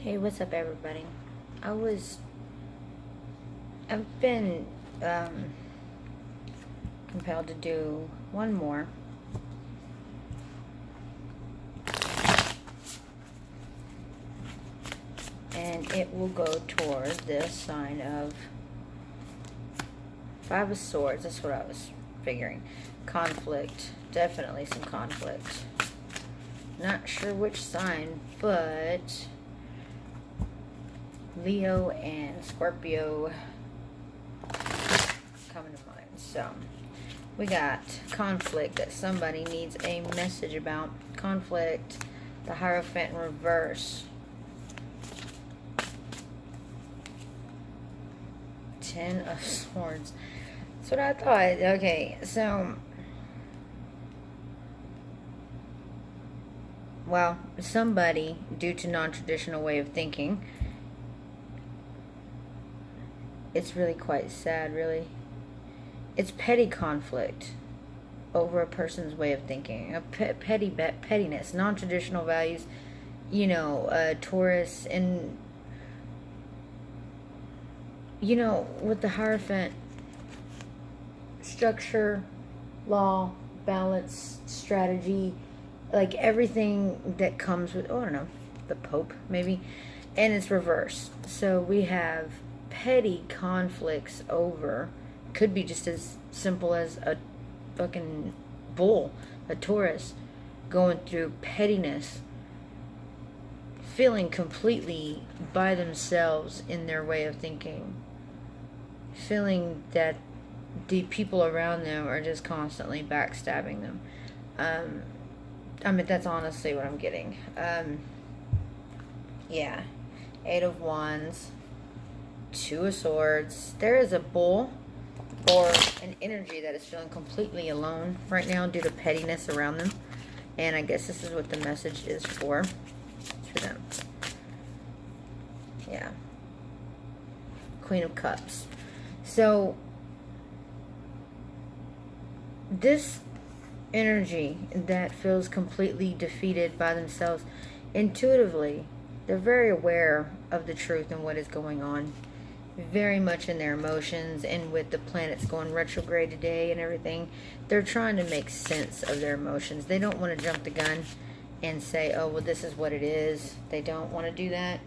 Hey, what's up, everybody? I've been compelled to do one more, and it will go toward this sign of Five of Swords. That's what I was figuring. Conflict, definitely some conflict. Not sure which sign, but Leo and Scorpio coming to mind. So we got conflict that somebody needs a message about. Conflict, the Hierophant in reverse. 10 of Swords. That's what I thought. Okay, so well, somebody, due to non-traditional way of thinking, it's really quite sad, really. It's petty conflict over a person's way of thinking. A pettiness, non-traditional values. Taurus, and with the Hierophant, structure, law, balance, strategy, like everything that comes with, I don't know, the Pope, maybe, and it's reversed. So we have petty conflicts over, could be just as simple as a fucking bull, a Taurus, going through pettiness, feeling completely by themselves in their way of thinking, feeling that the people around them are just constantly backstabbing them. That's honestly what I'm getting. Yeah. 8 of Wands, 2 of Swords. There is a bull or an energy that is feeling completely alone right now due to pettiness around them. And I guess this is what the message is for. It's for them. Yeah. Queen of Cups. So this energy that feels completely defeated by themselves, intuitively, they're very aware of the truth and what is going on, very much in their emotions, and with the planets going retrograde today and everything, they're trying to make sense of their emotions. They don't want to jump the gun and say, oh, well, this is what it is. They don't want to do that.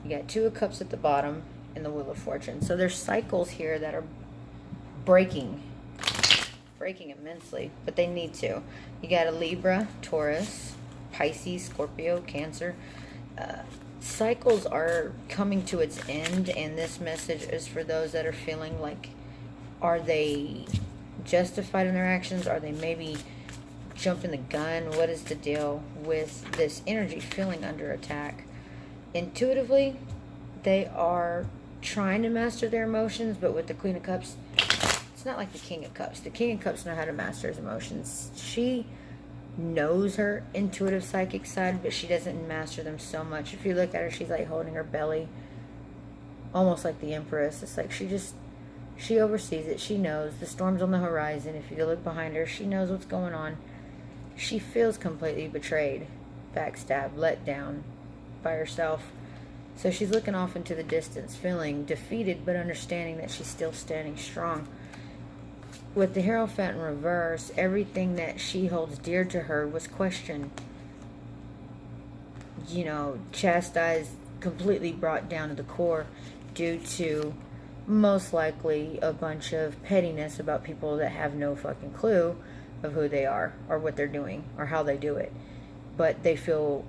You got 2 of Cups at the bottom and the Wheel of Fortune. So there's cycles here that are breaking immensely, but they need to. You got a Libra, Taurus, Pisces, Scorpio, Cancer. Cycles are coming to its end, and this message is for those that are feeling like, are they justified in their actions? Are they maybe jumping the gun? What is the deal with this energy feeling under attack? Intuitively, they are trying to master their emotions, but with the Queen of Cups, it's not like the King of Cups. The King of Cups know how to master his emotions. She knows her intuitive psychic side, but she doesn't master them so much. If you look at her, she's like holding her belly, almost like the Empress. It's like she oversees it. She knows the storm's on the horizon. If you look behind her, she knows what's going on. She feels completely betrayed, backstabbed, let down by herself. So she's looking off into the distance, feeling defeated, but understanding that she's still standing strong. With the Hierophant in reverse, everything that she holds dear to her was questioned. Chastised, completely brought down to the core due to most likely a bunch of pettiness about people that have no fucking clue of who they are or what they're doing or how they do it. But they feel...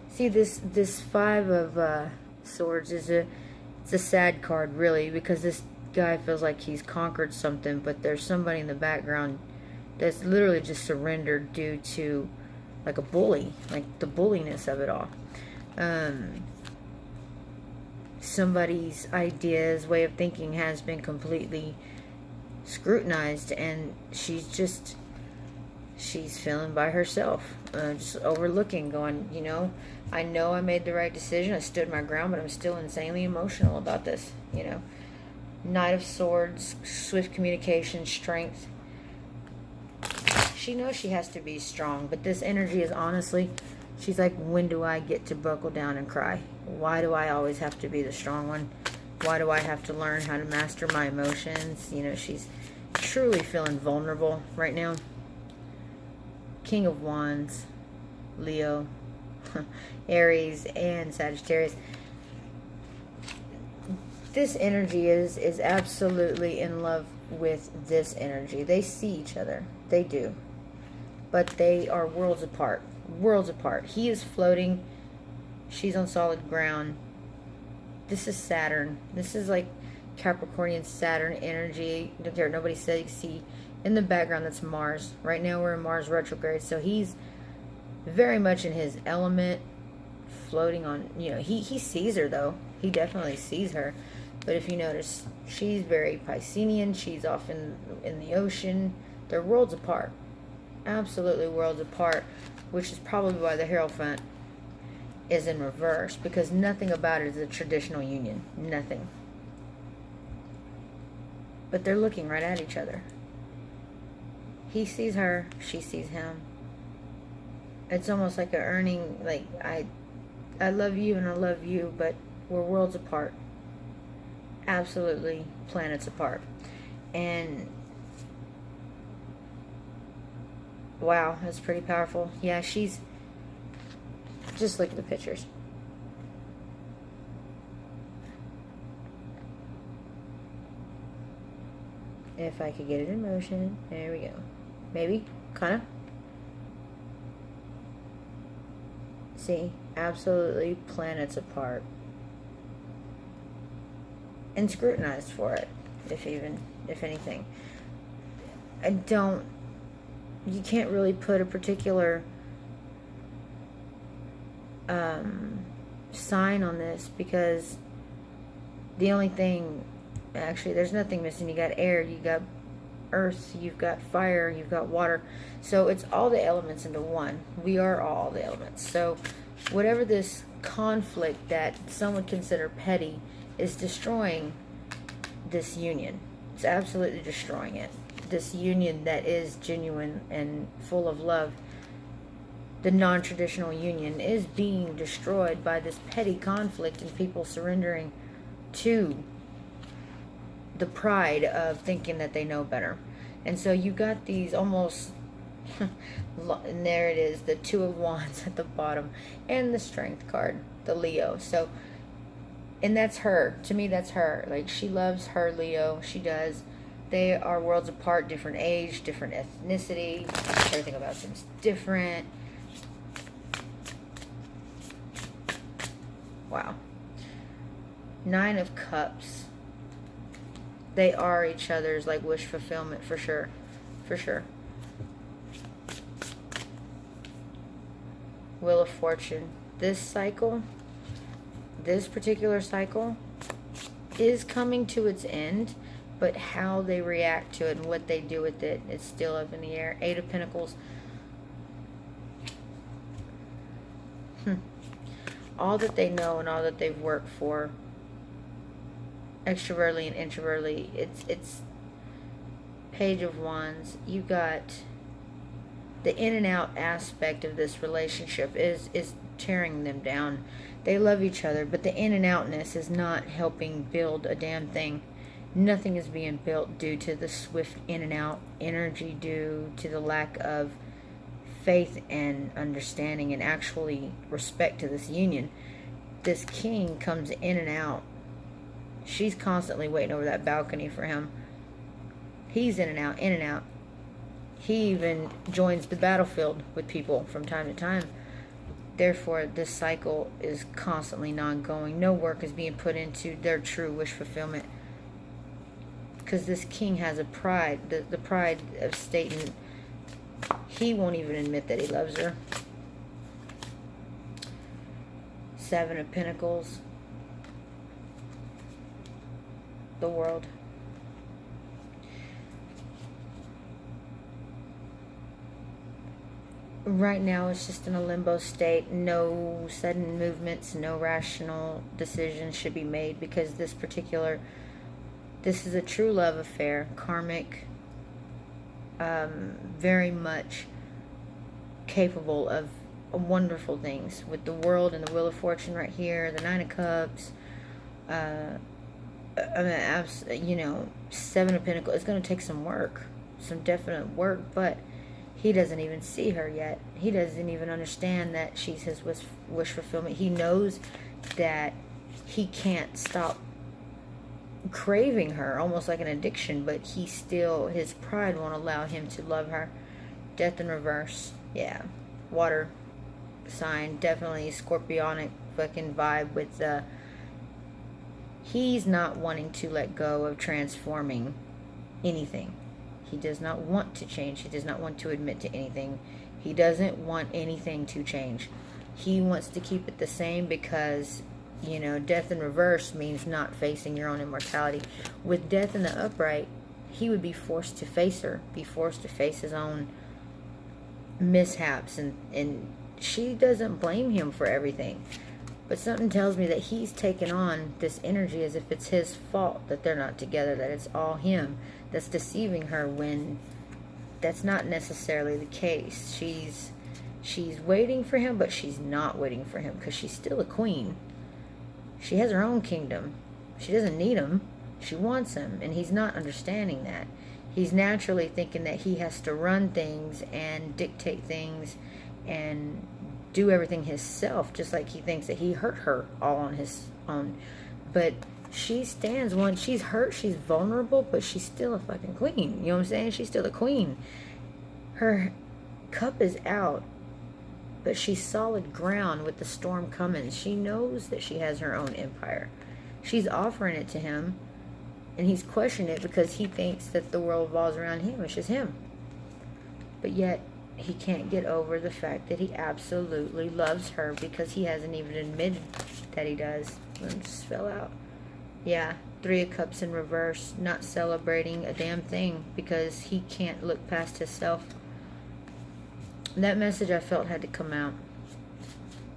See, this 5 of Swords it's a sad card, really, because this guy feels like he's conquered something, but there's somebody in the background that's literally just surrendered due to, like, a bully, like the bulliness of it all. Somebody's ideas, way of thinking has been completely scrutinized, and she's feeling by herself, just overlooking, going, I know I made the right decision, I stood my ground, but I'm still insanely emotional about this, Knight of Swords, swift communication, strength. She knows she has to be strong, but this energy is honestly She's like, when do I get to buckle down and cry? Why do I always have to be the strong one? Why do I have to learn how to master my emotions? You know, she's truly feeling vulnerable right now. King of Wands, Leo, Aries, and Sagittarius. This energy is absolutely in love with this energy. They see each other. They do. But they are worlds apart. Worlds apart. He is floating. She's on solid ground. This is Saturn. This is like Capricornian Saturn energy. Don't care. Nobody said you see in the background that's Mars. Right now we're in Mars retrograde. So he's very much in his element, floating on, you know, he sees her though. He definitely sees her. But if you notice, she's very Piscean. She's off in the ocean. They're worlds apart. Absolutely worlds apart, which is probably why the Hierophant is in reverse, because nothing about it is a traditional union. Nothing. But they're looking right at each other. He sees her, she sees him. It's almost like a earning, like, I love you and I love you, but we're worlds apart. Absolutely planets apart. And wow, that's pretty powerful. Yeah, she's, just look at the pictures. If I could get it in motion. There we go. Maybe, kind of. See, absolutely planets apart. And scrutinized for it, if anything. You can't really put a particular sign on this, because the only thing, actually there's nothing missing. You got air, you got earth, you've got fire, you've got water. So it's all the elements into one. We are all the elements. So whatever this conflict that some would consider petty is destroying this union. It's absolutely destroying it. This union that is genuine and full of love. The non-traditional union is being destroyed by this petty conflict and people surrendering to the pride of thinking that they know better. And so you got these almost, and there it is, the Two of Wands at the bottom, and the Strength card, the Leo. So, and that's her. To me, that's her. Like, she loves her Leo. She does. They are worlds apart, different age, different ethnicity. Everything about them is different. Wow. Nine of Cups. They are each other's, like, wish fulfillment, for sure. For sure. Wheel of Fortune. This cycle, this particular cycle, is coming to its end, but how they react to it and what they do with it is still up in the air. Eight of Pentacles. All that they know and all that they've worked for, extrovertly and introvertly, it's Page of Wands. You got the in and out aspect of this relationship is tearing them down. They love each other, but the in and outness is not helping build a damn thing. Nothing is being built due to the swift in and out energy, due to the lack of faith and understanding and actually respect to this union. This king comes in and out. She's constantly waiting over that balcony for him. He's in and out, in and out. He even joins the battlefield with people from time to time. Therefore, this cycle is constantly non-going. No work is being put into their true wish fulfillment. Because this king has a pride, the pride of stating he won't even admit that he loves her. Seven of Pentacles. The World. Right now it's just in a limbo state. No sudden movements, no rational decisions should be made, because this is a true love affair, karmic, very much capable of wonderful things with the World and the Wheel of Fortune right here, the Nine of Cups. I mean, you know, Seven of Pentacles. It's going to take some work, some definite work, but he doesn't even see her yet. He doesn't even understand that she's his wish fulfillment. He knows that he can't stop craving her, almost like an addiction, but he still, his pride won't allow him to love her. Death in reverse. Yeah. Water sign. Definitely scorpionic fucking vibe with the... He's not wanting to let go of transforming anything. He does not want to change. He does not want to admit to anything. He doesn't want anything to change. He wants to keep it the same because, you know, death in reverse means not facing your own immortality. With death in the upright, he would be forced to face her, be forced to face his own mishaps, and she doesn't blame him for everything. But something tells me that he's taken on this energy as if it's his fault that they're not together, that it's all him that's deceiving her, when that's not necessarily the case. She's waiting for him, but she's not waiting for him because she's still a queen. She has her own kingdom. She doesn't need him. She wants him, and he's not understanding that. He's naturally thinking that he has to run things and dictate things and do everything himself, just like he thinks that he hurt her all on his own. But she stands one. She's hurt. She's vulnerable, but she's still a fucking queen. You know what I'm saying? She's still a queen. Her cup is out, but she's solid ground with the storm coming. She knows that she has her own empire. She's offering it to him, and he's questioning it because he thinks that the world revolves around him. It's just him. But yet, he can't get over the fact that he absolutely loves her because he hasn't even admitted that he does. It just fell out. Yeah, Three of Cups in reverse, not celebrating a damn thing because he can't look past himself. That message I felt had to come out.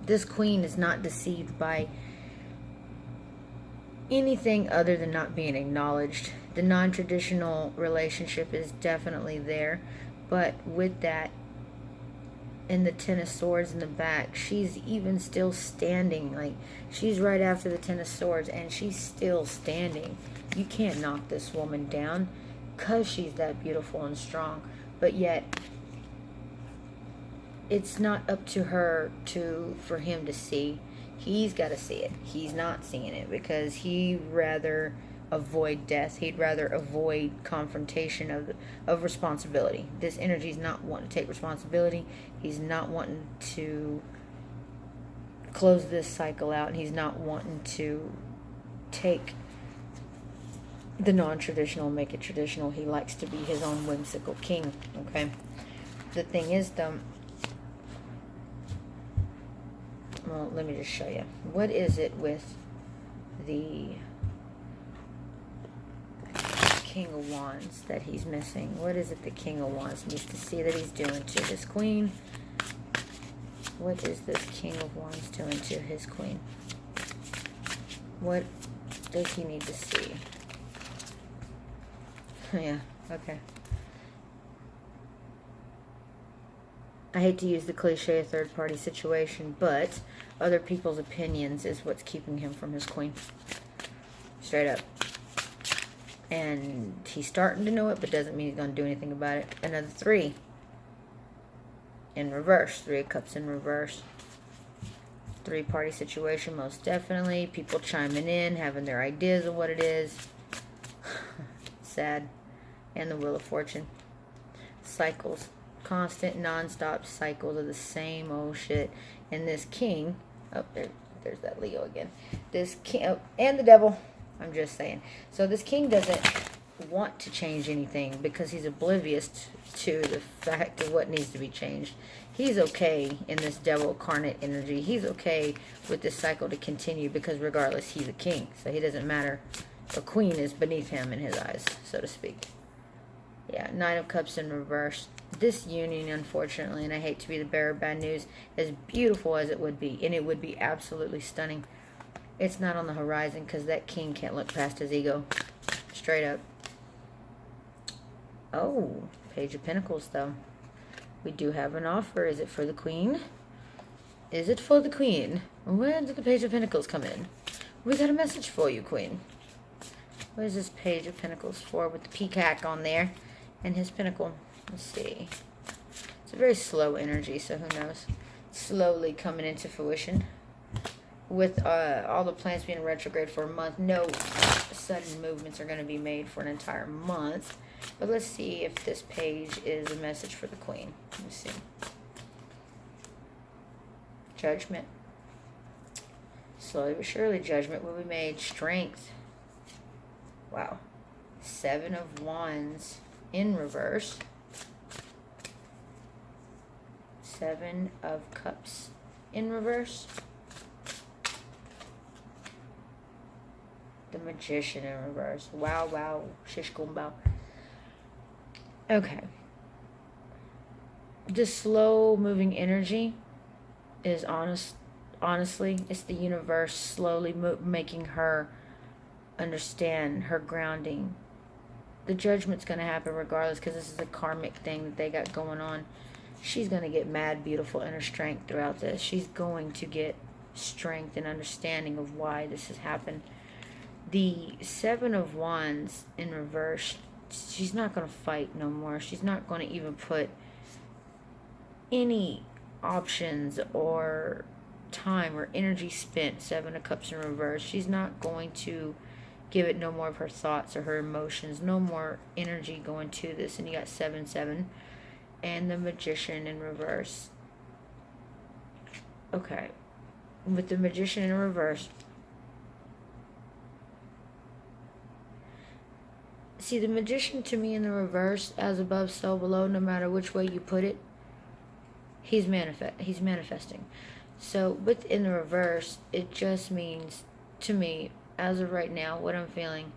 This queen is not deceived by anything other than not being acknowledged. The non-traditional relationship is definitely there, but with that, and the Ten of Swords in the back, she's even still standing. Like, she's right after the Ten of Swords, and she's still standing. You can't knock this woman down because she's that beautiful and strong. But yet, it's not up to her for him to see. He's got to see it. He's not seeing it because he'd rather avoid death. He'd rather avoid confrontation of responsibility. This energy's not wanting to take responsibility. He's not wanting to close this cycle out, and he's not wanting to take the non-traditional and make it traditional. He likes to be his own whimsical king. Okay. The thing is, though, well, let me just show you. What is it with the King of Wands that he's missing? What is it the King of Wands needs to see that he's doing to his queen? What is this King of Wands doing to his queen? What does he need to see? Yeah, okay. I hate to use the cliche of third-party situation, but other people's opinions is what's keeping him from his queen. Straight up. And he's starting to know it, but doesn't mean he's going to do anything about it. Another three. In reverse. Three of Cups in reverse. Three-party situation, most definitely. People chiming in, having their ideas of what it is. Sad. And the Wheel of Fortune. Cycles. Constant, non-stop cycles of the same old shit. And this king... Oh, there's that Leo again. This king... Oh, and the devil. I'm just saying. So this king doesn't want to change anything because he's oblivious to the fact of what needs to be changed. He's okay in this devil incarnate energy. He's okay with this cycle to continue because regardless, he's a king. So he doesn't matter. A queen is beneath him in his eyes, so to speak. Yeah, Nine of Cups in reverse. This union, unfortunately, and I hate to be the bearer of bad news, as beautiful as it would be, and it would be absolutely stunning, it's not on the horizon because that king can't look past his ego. Straight up. Oh, Page of Pentacles, though. We do have an offer. Is it for the queen? Is it for the Queen? Where did the Page of Pentacles come in? We got a message for you, Queen. What is this Page of Pentacles for with the peacock on there and his pentacle? Let's see. It's a very slow energy, so who knows? Slowly coming into fruition. With all the planets being retrograde for a month, no sudden movements are going to be made for an entire month. But let's see if this page is a message for the Queen. Let's see. Judgment. Slowly but surely, judgment will be made. Strength. Wow. 7 of Wands in reverse. 7 of Cups in reverse. The Magician in reverse. Wow, wow. Shish kumbao. Okay. This slow moving energy is honestly, it's the universe slowly making her understand her grounding. The judgment's going to happen regardless, because this is a karmic thing that they got going on. She's going to get mad, beautiful inner strength throughout this. She's going to get strength and understanding of why this has happened. The 7 of Wands in reverse, she's not going to fight no more. She's not going to even put any options or time or energy spent. 7 of Cups in reverse. She's not going to give it no more of her thoughts or her emotions. No more energy going to this. And you got 7, 7. And the Magician in reverse. Okay. With the Magician in reverse. See, the Magician to me in the reverse, as above, so below, no matter which way you put it, he's manifesting. So, but in the reverse, it just means, to me, as of right now, what I'm feeling,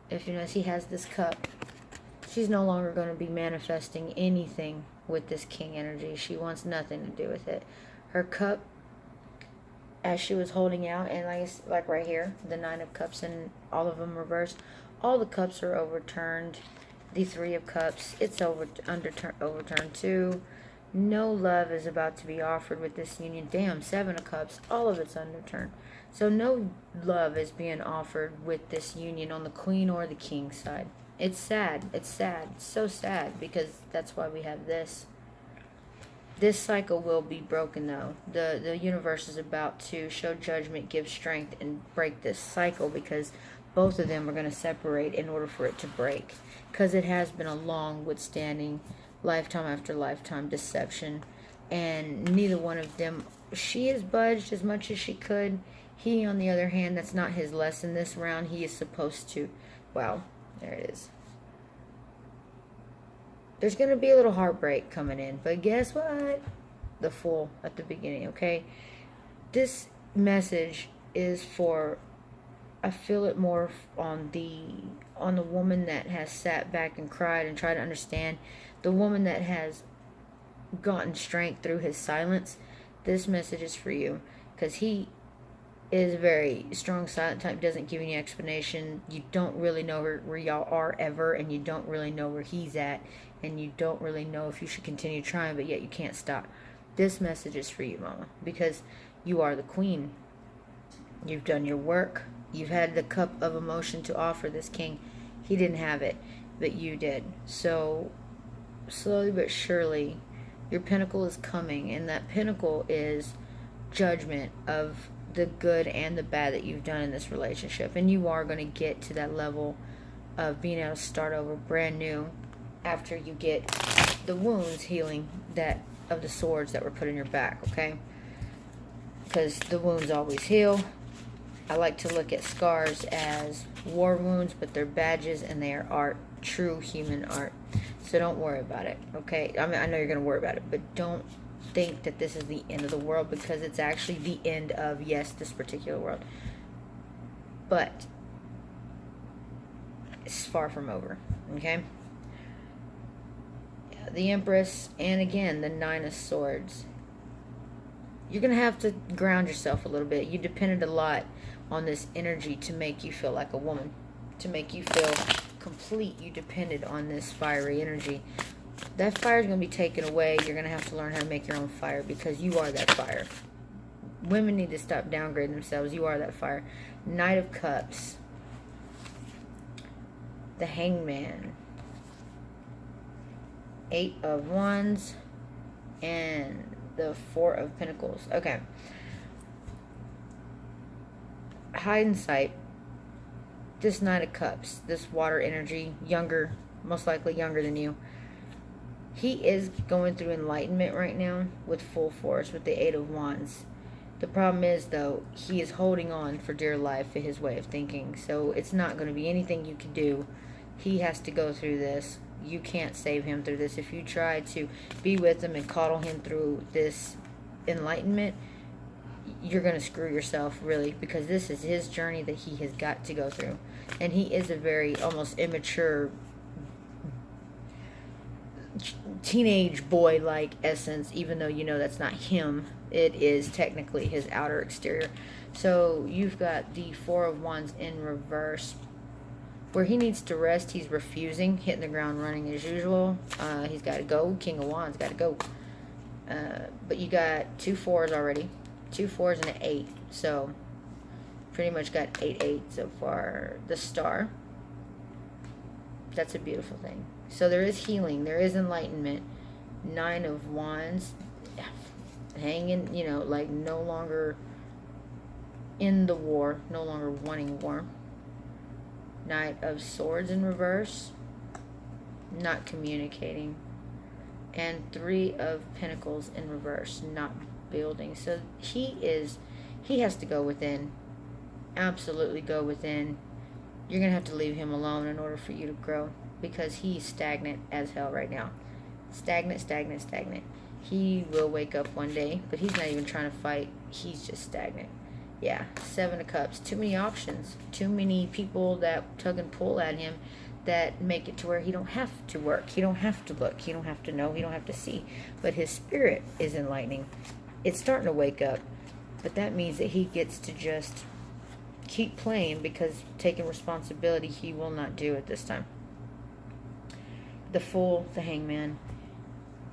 if you notice, he has this cup. She's no longer going to be manifesting anything with this King energy. She wants nothing to do with it. Her cup, as she was holding out, and like right here, the 9 of Cups and all of them reversed. All the cups are overturned. The 3 of Cups, it's overturned too. No love is about to be offered with this union. Damn, 7 of Cups, all of it's underturned. So no love is being offered with this union on the Queen or the King side. It's sad. It's sad. It's so sad, because that's why we have this. This cycle will be broken, though. The universe is about to show judgment, give strength, and break this cycle, because both of them are going to separate in order for it to break. Because it has been a long, withstanding, lifetime after lifetime deception. And neither one of them, she has budged as much as she could. He, on the other hand, that's not his lesson this round. He is supposed to, wow, there it is. There's going to be a little heartbreak coming in. But guess what? The Fool at the beginning, okay? This message is for, I feel it more on the woman that has sat back and cried and tried to understand. The woman that has gotten strength through his silence. This message is for you. Because he is a very strong silent type. Doesn't give any explanation. You don't really know where y'all are ever. And you don't really know where he's at. And you don't really know if you should continue trying. But yet you can't stop. This message is for you, Mama. Because you are the Queen. You've done your work. You've had the cup of emotion to offer this King. He didn't have it, but you did. So, slowly but surely, your pinnacle is coming. And that pinnacle is judgment of the good and the bad that you've done in this relationship. And you are going to get to that level of being able to start over brand new after you get the wounds healing that of the swords that were put in your back, okay? Because the wounds always heal. I like to look at scars as war wounds, but they're badges and they are art, true human art. So don't worry about it, okay? I mean, I know you're going to worry about it, but don't think that this is the end of the world, because it's actually the end of, yes, this particular world. But it's far from over, okay? The Empress, and again, the 9 of Swords. You're going to have to ground yourself a little bit. You depended a lot on this energy to make you feel like a woman, to make you feel complete. You depended on this fiery energy. That fire is going to be taken away. You're going to have to learn how to make your own fire, because you are that fire. Women need to stop downgrading themselves. You are that fire. Knight of Cups. The Hangman. 8 of Wands. And the 4 of Pentacles. Okay. Hindsight. This Knight of Cups. This water energy. Younger. Most likely younger than you. He is going through enlightenment right now with full force with the 8 of Wands. The problem is, though, he is holding on for dear life to his way of thinking. So it's not going to be anything you can do. He has to go through this. You can't save him through this. If you try to be with him and coddle him through this enlightenment, you're going to screw yourself, really, because this is his journey that he has got to go through. And he is a very almost immature teenage boy-like essence, even though you know that's not him. It is technically his outer exterior. So you've got the 4 of Wands in reverse. Where he needs to rest, he's refusing, hitting the ground running as usual. He's got to go. King of Wands got to go. But you got 2 4s already. 2 4s and an 8. So pretty much got 8 so far. The Star. That's a beautiful thing. So there is healing. There is enlightenment. 9 of Wands. Hanging, you know, like no longer in the war. No longer wanting war. Knight of Swords in reverse. Not communicating. And 3 of Pentacles in reverse. Not building. So he has to go within. Absolutely go within. You're going to have to leave him alone in order for you to grow. Because he's stagnant as hell right now. Stagnant, stagnant, stagnant. He will wake up one day, but he's not even trying to fight. He's just stagnant. Yeah, 7 of Cups. Too many options. Too many people that tug and pull at him that make it to where he don't have to work. He don't have to look. He don't have to know. He don't have to see. But his spirit is enlightening. It's starting to wake up. But that means that he gets to just keep playing, because taking responsibility he will not do at this time. The Fool, the Hangman.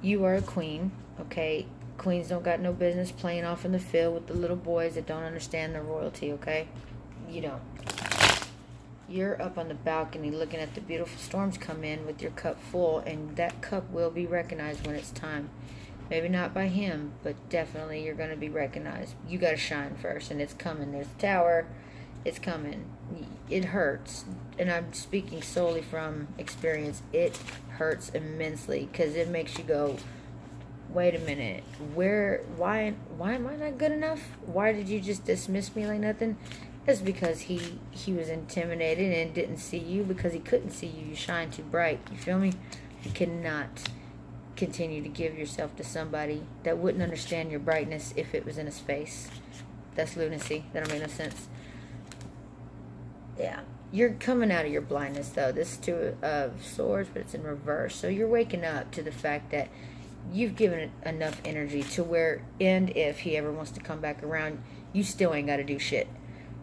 You are a queen, okay? Queens don't got no business playing off in the field with the little boys that don't understand their royalty, okay? You don't. You're up on the balcony looking at the beautiful storms come in with your cup full, and that cup will be recognized when it's time. Maybe not by him, but definitely you're going to be recognized. You got to shine first, and it's coming. There's a tower. It's coming. It hurts, and I'm speaking solely from experience. It hurts immensely, because it makes you go, wait a minute, why am I not good enough? Why did you just dismiss me like nothing? It's because he was intimidated and didn't see you, because he couldn't see you. You shine too bright. You feel me? You cannot continue to give yourself to somebody that wouldn't understand your brightness if it was in his face. That's lunacy. That don't make no sense. Yeah. You're coming out of your blindness, though. This is 2 of Swords, but it's in reverse. So you're waking up to the fact that you've given it enough energy to where, and if he ever wants to come back around, you still ain't got to do shit.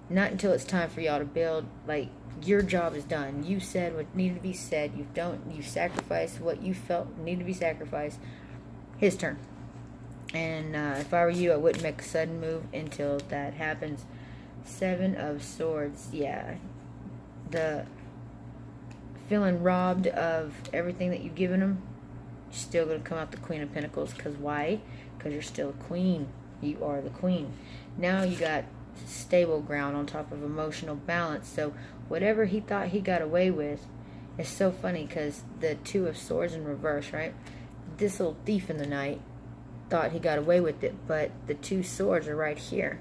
Not until it's time for y'all to build. Like, your job is done. You said what needed to be said. You sacrificed what you felt needed to be sacrificed. His turn. And if I were you, I wouldn't make a sudden move until that happens. 7 of Swords. Yeah. The feeling robbed of everything that you've given him, you're still going to come out the Queen of Pentacles. Because why? Because you're still a queen. You are the queen. Now you got stable ground on top of emotional balance. So whatever he thought he got away with, it's so funny, because the 2 of Swords in reverse, right? This little thief in the night thought he got away with it, but the 2 swords are right here,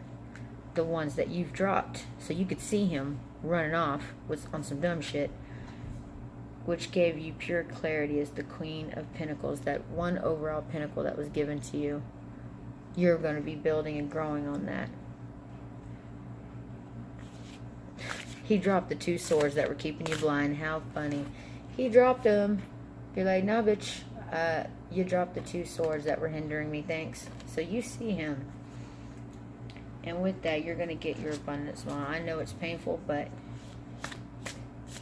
the ones that you've dropped. So you could see him running off on some dumb shit, which gave you pure clarity as the Queen of Pentacles. That one overall pentacle that was given to you, you're going to be building and growing on that. He dropped the 2 swords that were keeping you blind. How funny. He dropped them. You're like, no, bitch. You dropped the 2 swords that were hindering me. Thanks. So you see him. And with that, you're going to get your abundance. Well, I know it's painful, but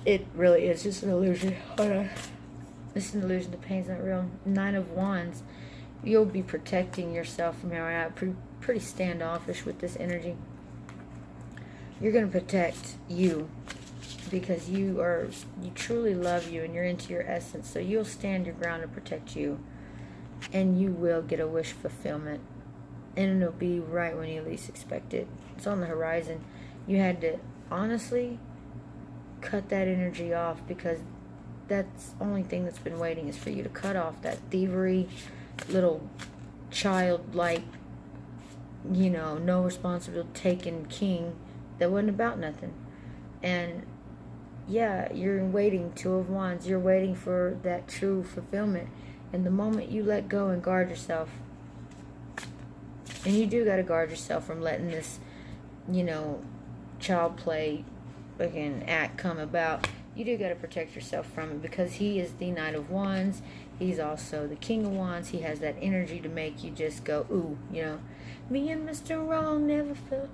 it really is just an illusion. Hold on. It's an illusion. The pain's not real. 9 of Wands. You'll be protecting yourself from here on out. pretty standoffish with this energy. You're going to protect you because you truly love you and you're into your essence. So you'll stand your ground and protect you. And you will get a wish fulfillment. And it'll be right when you least expect it. It's on the horizon. You had to honestly cut that energy off, because that's the only thing that's been waiting is for you to cut off that thievery, little childlike, no responsibility taking king that wasn't about nothing. And yeah, you're waiting, Two of Wands. You're waiting for that true fulfillment. And the moment you let go and guard yourself, and you do got to guard yourself from letting this, child play fucking act come about. You do got to protect yourself from it, because he is the Knight of Wands. He's also the King of Wands. He has that energy to make you just go, ooh, me and Mr. Wrong never felt,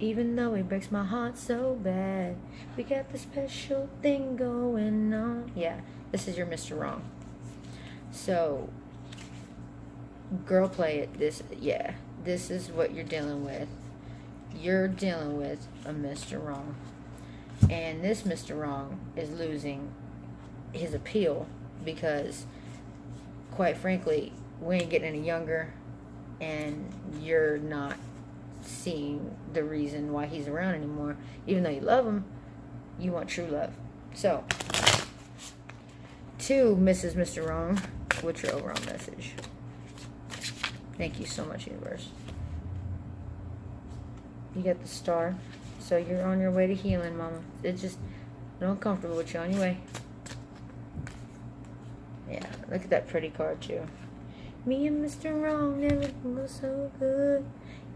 even though he breaks my heart so bad, we got the special thing going on. Yeah, this is your Mr. Wrong. So, girl, play it. This is what you're dealing with. You're dealing with a Mr. Wrong. And this Mr. Wrong is losing his appeal because, quite frankly, we ain't getting any younger, and you're not seeing the reason why he's around anymore. Even though you love him, you want true love. So, to Mrs. Mr. Wrong, what's your overall message? Thank you so much, universe. You got the Star. So you're on your way to healing, mama. It's just uncomfortable with you on your way. Yeah, look at that pretty card, too. Me and Mr. Wrong never was so good,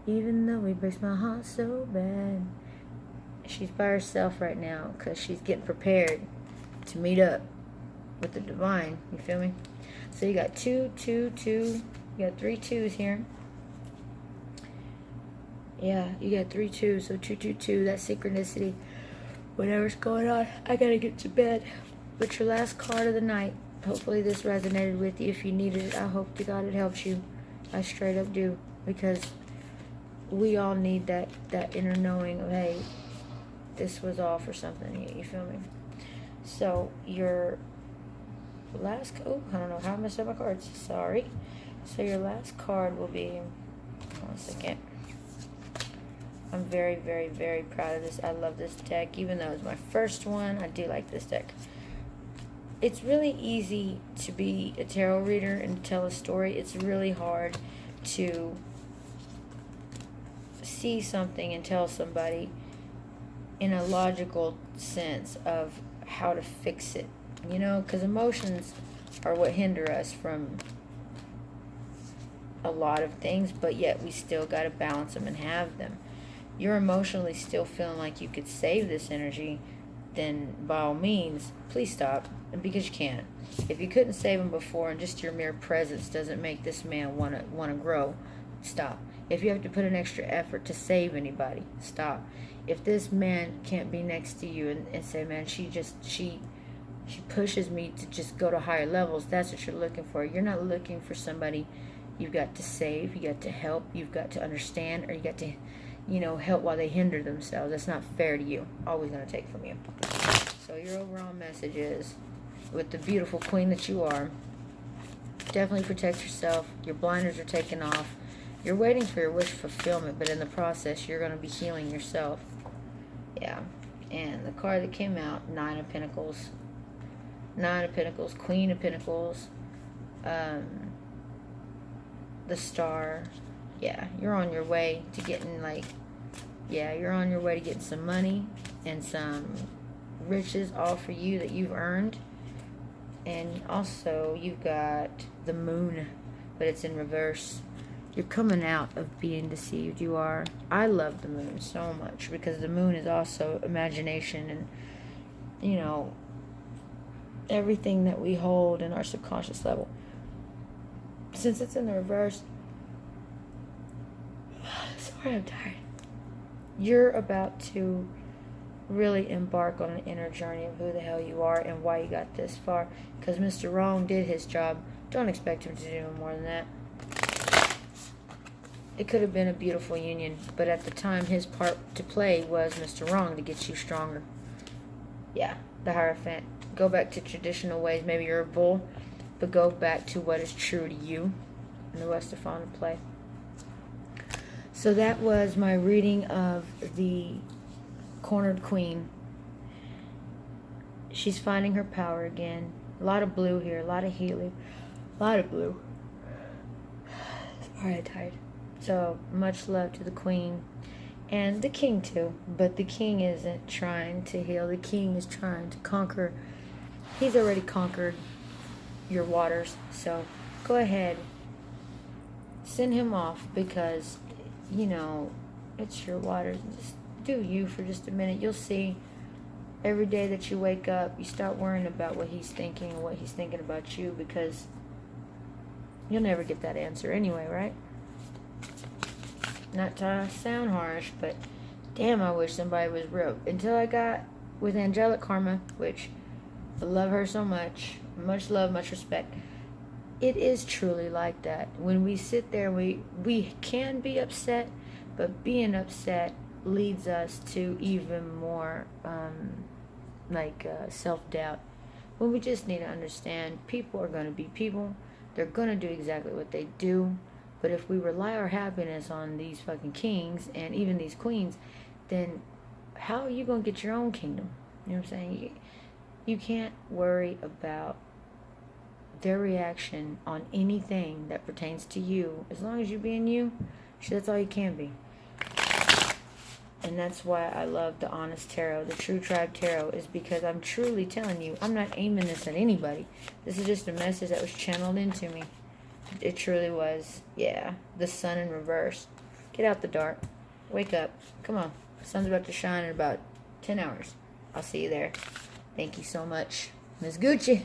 even though he breaks my heart so bad. She's by herself right now because she's getting prepared to meet up with the divine. You feel me? So you got 2, 2, 2. You got 3 2s here. Yeah, you got 3 2s. So 2, 2, 2. That synchronicity. Whatever's going on, I gotta get to bed. But your last card of the night. Hopefully this resonated with you. If you needed it, I hope to God it helps you. I straight up do. Because we all need that inner knowing of, hey, this was all for something. You feel me? So your last, I don't know how I messed up my cards. Sorry. So your last card will be, 1 second. I'm very, very, very proud of this. I love this deck. Even though it's my first one, I do like this deck. It's really easy to be a tarot reader and tell a story. It's really hard to see something and tell somebody in a logical sense of how to fix it. Because emotions are what hinder us from a lot of things, but yet we still got to balance them and have them. You're emotionally still feeling like you could save this energy, then by all means, please stop, because you can't. If you couldn't save him before and just your mere presence doesn't make this man want to grow, stop. If you have to put an extra effort to save anybody, stop. If this man can't be next to you and say, man, she pushes me to just go to higher levels, that's what you're looking for. You're not looking for somebody you've got to save, you got to help, you've got to understand, or you got to, help while they hinder themselves. That's not fair to you. Always going to take from you. So your overall message is, with the beautiful queen that you are, definitely protect yourself. Your blinders are taken off. You're waiting for your wish fulfillment, but in the process, you're going to be healing yourself. Yeah. And the card that came out, 9 of Pentacles. 9 of Pentacles, Queen of Pentacles, the Star. Yeah, you're on your way to getting, you're on your way to getting some money and some riches all for you that you've earned. And also, you've got the Moon, but it's in reverse. You're coming out of being deceived. You are. I love the Moon so much, because the Moon is also imagination and, everything that we hold in our subconscious level. Since it's in the reverse, sorry, I'm tired. You're about to really embark on an inner journey of who the hell you are and why you got this far. Because Mr. Wrong did his job. Don't expect him to do more than that. it could have been a beautiful union, but at the time his part to play was Mr. Wrong to get you stronger. Yeah, the Hierophant. Go back to traditional ways. Maybe you're a bull, but go back to what is true to you. And the rest will fall into play. So that was my reading of the Cornered Queen. She's finding her power again. A lot of blue here, a lot of healing, a lot of blue. Alright, tired. So much love to the Queen and the King too. But the King isn't trying to heal. The King is trying to conquer. He's already conquered your waters. So go ahead, send him off, because you know it's your waters. Just do you for just a minute. You'll see. Every day that you wake up, you start worrying about what he's thinking and what he's thinking about you, because you'll never get that answer anyway, right? Not to sound harsh, but damn, I wish somebody was real. Until I got with Angelic Karma, which I love her so much. Much love, much respect. It is truly like that. When we sit there, we can be upset, but being upset leads us to even more self-doubt. When we just need to understand people are going to be people. They're going to do exactly what they do. But if we rely our happiness on these fucking kings and even these queens, then how are you going to get your own kingdom? You know what I'm saying? You can't worry about their reaction on anything that pertains to you. As long as you're being you, that's all you can be. And that's why I love the Honest Tarot, the True Tribe Tarot, is because I'm truly telling you, I'm not aiming this at anybody. This is just a message that was channeled into me. It truly was. Yeah, the sun in reverse. Get out the dark. Wake up. Come on. The sun's about to shine in about 10 hours. I'll see you there. Thank you so much. Ms. Gucci.